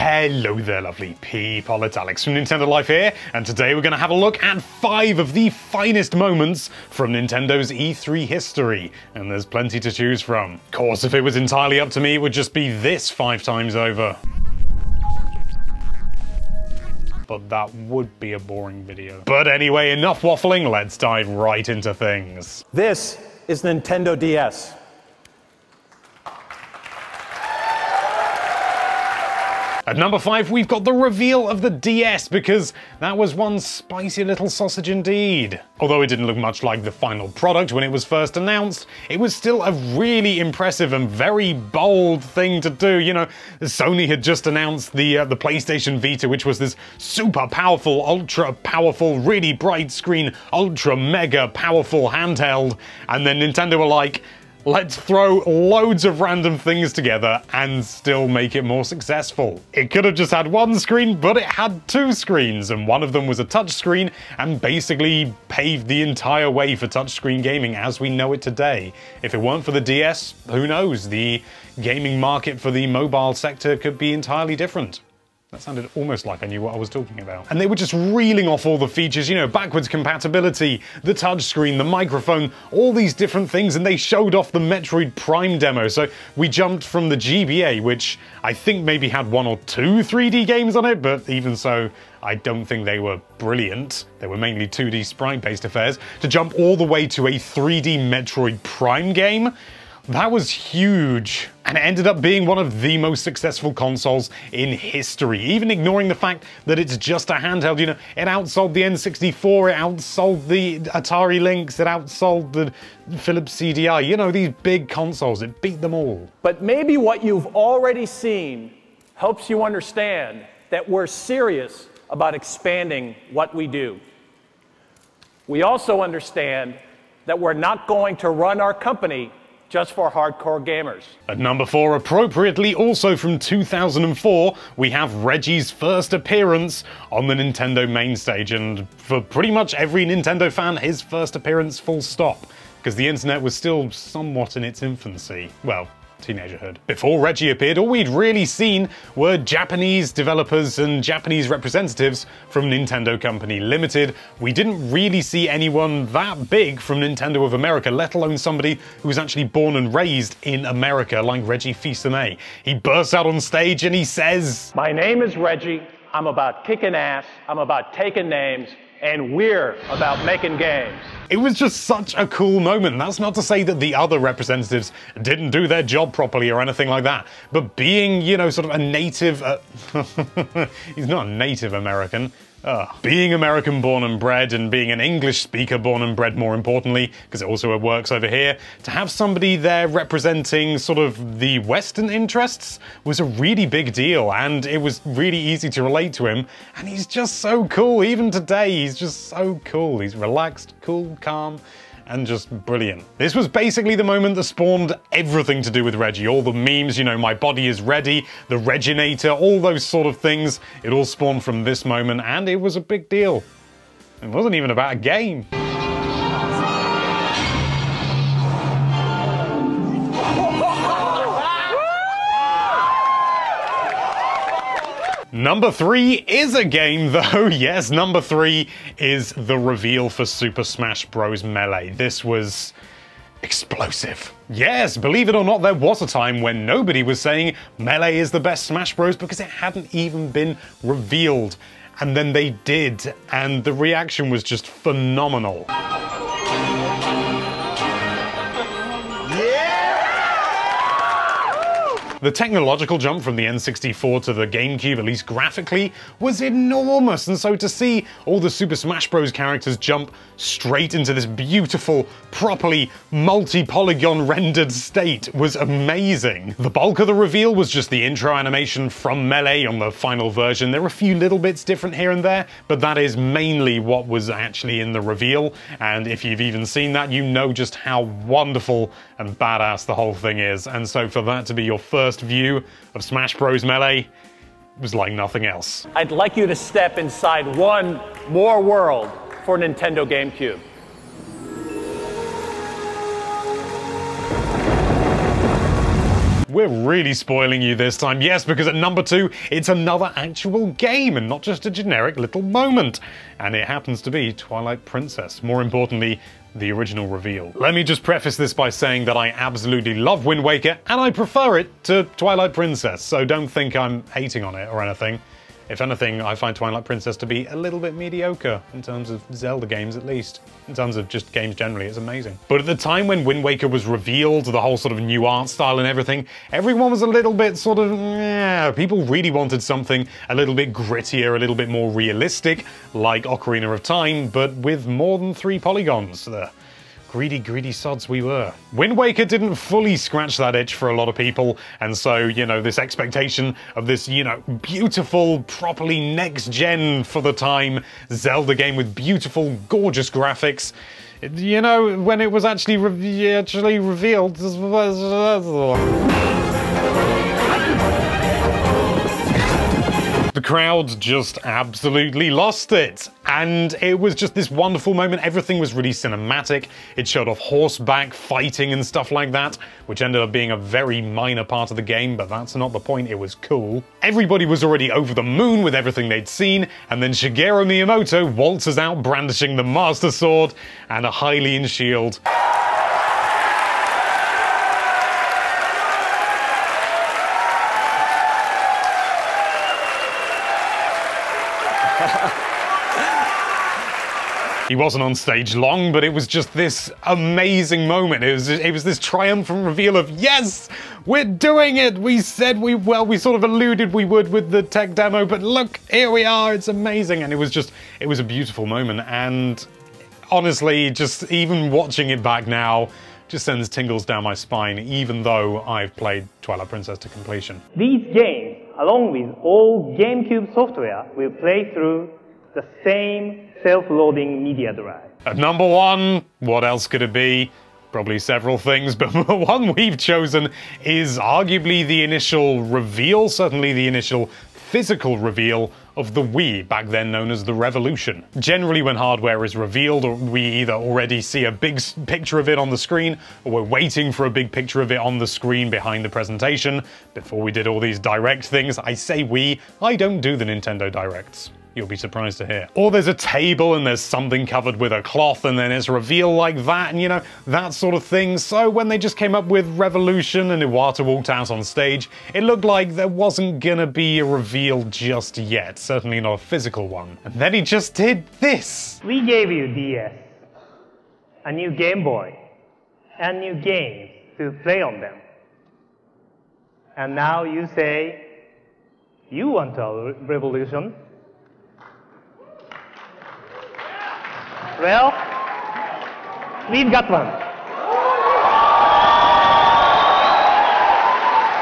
Hello there, lovely people. It's Alex from Nintendo Life here, and today we're going to have a look at 5 of the finest moments from Nintendo's E3 history, and there's plenty to choose from. Of course, if it was entirely up to me, it would just be this 5 times over. But that would be a boring video. But anyway, enough waffling, let's dive right into things. This is Nintendo DS. At number 5, we've got the reveal of the DS, because that was one spicy little sausage indeed. Although it didn't look much like the final product when it was first announced, it was still a really impressive and very bold thing to do. You know, Sony had just announced the PlayStation Vita, which was this super powerful, ultra powerful, really bright screen, ultra mega powerful handheld, and then Nintendo were like, let's throw loads of random things together and still make it more successful. It could have just had one screen, but it had 2 screens, and one of them was a touchscreen and basically paved the entire way for touchscreen gaming as we know it today. If it weren't for the DS, who knows? The gaming market for the mobile sector could be entirely different. That sounded almost like I knew what I was talking about. And they were just reeling off all the features, you know, backwards compatibility, the touchscreen, the microphone, all these different things, and they showed off the Metroid Prime demo. So we jumped from the GBA, which I think maybe had 1 or 2 3D games on it, but even so, I don't think they were brilliant. They were mainly 2D sprite-based affairs. To jump all the way to a 3D Metroid Prime game, that was huge, and it ended up being one of the most successful consoles in history, even ignoring the fact that it's just a handheld. You know, it outsold the N64, it outsold the Atari Lynx, it outsold the Philips CDI. You know, these big consoles, it beat them all. But maybe what you've already seen helps you understand that we're serious about expanding what we do. We also understand that we're not going to run our company just for hardcore gamers. At number 4, appropriately also from 2004, we have Reggie's first appearance on the Nintendo main stage, and for pretty much every Nintendo fan, his first appearance full stop, because the internet was still somewhat in its infancy. Well, teenagerhood. Before Reggie appeared, all we'd really seen were Japanese developers and Japanese representatives from Nintendo Company Limited. We didn't really see anyone that big from Nintendo of America, let alone somebody who was actually born and raised in America like Reggie Fils-Aimé. He bursts out on stage and he says, "My name is Reggie, I'm about kicking ass, I'm about taking names, and we're about making games." It was just such a cool moment. That's not to say that the other representatives didn't do their job properly or anything like that, but being, you know, sort of a native... he's not a native American. Being American born and bred, and being an English speaker born and bred more importantly, because it also works over here, to have somebody there representing sort of the Western interests was a really big deal, and it was really easy to relate to him, and he's just so cool. Even today, he's just so cool. He's relaxed, cool, calm, and just brilliant. This was basically the moment that spawned everything to do with Reggie. All the memes, you know, my body is ready, the Reginator, all those sort of things. It all spawned from this moment, and it was a big deal. It wasn't even about a game. Number 3 is a game though. Yes, number 3 is the reveal for Super Smash Bros. Melee. This was explosive. Yes, believe it or not, there was a time when nobody was saying Melee is the best Smash Bros. Because it hadn't even been revealed. And then they did, and the reaction was just phenomenal. The technological jump from the N64 to the GameCube, at least graphically, was enormous, and so to see all the Super Smash Bros. Characters jump straight into this beautiful, properly multi-polygon rendered state was amazing. The bulk of the reveal was just the intro animation from Melee on the final version. There were a few little bits different here and there, but that is mainly what was actually in the reveal, and if you've even seen that, you know just how wonderful and badass the whole thing is, and so for that to be your first view of Smash Bros. Melee was like nothing else. I'd like you to step inside one more world for Nintendo GameCube. we're really spoiling you this time. Yes, because at number 2, it's another actual game and not just a generic little moment. And it happens to be Twilight Princess. More importantly, the original reveal. Let me just preface this by saying that I absolutely love Wind Waker and I prefer it to Twilight Princess, so don't think I'm hating on it or anything. If anything, I find Twilight Princess to be a little bit mediocre, in terms of Zelda games at least. In terms of just games generally, it's amazing. But at the time when Wind Waker was revealed, the whole sort of new art style and everything, everyone was a little bit sort of, people really wanted something a little bit grittier, a little bit more realistic, like Ocarina of Time, but with more than 3 polygons. The greedy, greedy sods we were. Wind Waker didn't fully scratch that itch for a lot of people, and so, you know, this expectation of this, you know, beautiful, properly next-gen for the time Zelda game with beautiful, gorgeous graphics, you know, when it was actually revealed... The crowd just absolutely lost it. And it was just this wonderful moment. Everything was really cinematic. It showed off horseback fighting and stuff like that, which ended up being a very minor part of the game, but that's not the point. It was cool. Everybody was already over the moon with everything they'd seen, and then Shigeru Miyamoto waltzes out brandishing the Master Sword and a Hylian shield. He wasn't on stage long, but it was just this amazing moment. It was this triumphant reveal of, yes, we're doing it! We said we sort of alluded we would with the tech demo, but look, here we are, it's amazing. And it was a beautiful moment. And honestly, just even watching it back now, just sends tingles down my spine, even though I've played Twilight Princess to completion. These games, along with all GameCube software, will play through the same self-loading media drive. At number 1, what else could it be? Probably several things, but the one we've chosen is arguably the initial reveal, certainly the initial physical reveal of the Wii, back then known as the Revolution. Generally when hardware is revealed, we either already see a big picture of it on the screen, or we're waiting for a big picture of it on the screen behind the presentation. Before we did all these direct things, I say we, I don't do the Nintendo Directs. You'll be surprised to hear. Or there's a table and there's something covered with a cloth and then it's a reveal like that, and you know, that sort of thing. So when they just came up with Revolution and Iwata walked out on stage, it looked like there wasn't gonna be a reveal just yet. Certainly not a physical one. And then he just did this. We gave you DS, a new Game Boy, and new games to play on them. And now you say, you want a revolution? Well, we've got one.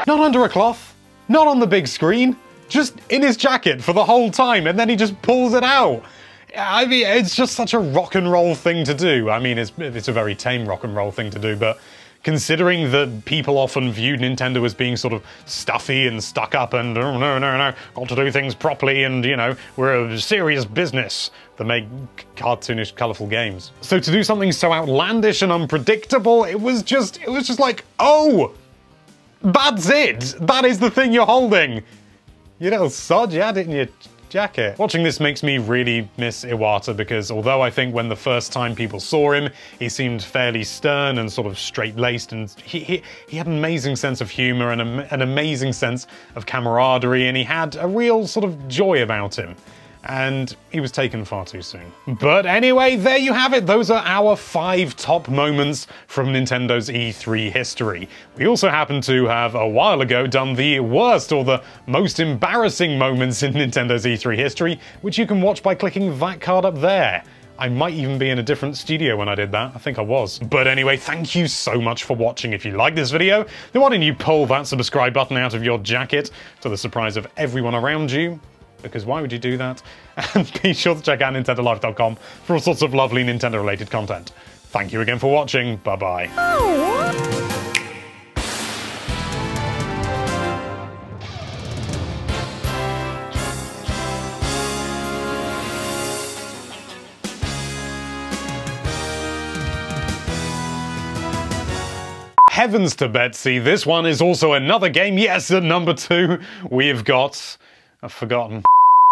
Not under a cloth, not on the big screen, just in his jacket for the whole time, and then he just pulls it out. I mean, it's just such a rock and roll thing to do. I mean, it's a very tame rock and roll thing to do, but considering that people often viewed Nintendo as being sort of stuffy and stuck up and, oh, no, got to do things properly and, you know, we're a serious business that make cartoonish, colourful games. So to do something so outlandish and unpredictable, it was just like, oh, that's it. That is the thing you're holding. You little sod, you had it in your jacket. Watching this makes me really miss Iwata because although I think when the first time people saw him, he seemed fairly stern and sort of straight-laced, and he had an amazing sense of humor and an amazing sense of camaraderie, and he had a real sort of joy about him. And he was taken far too soon. But anyway, there you have it. Those are our 5 top moments from Nintendo's E3 history. We also happen to have, a while ago, done the worst or the most embarrassing moments in Nintendo's E3 history, which you can watch by clicking that card up there. I might even be in a different studio when I did that. I think I was. But anyway, thank you so much for watching. If you like this video, then why don't you pull that subscribe button out of your jacket to the surprise of everyone around you? Because why would you do that? And be sure to check out NintendoLife.com for all sorts of lovely Nintendo-related content. Thank you again for watching. Bye-bye. heavens to Betsy, this one is also another game. Yes, at number 2, we've got... I've forgotten.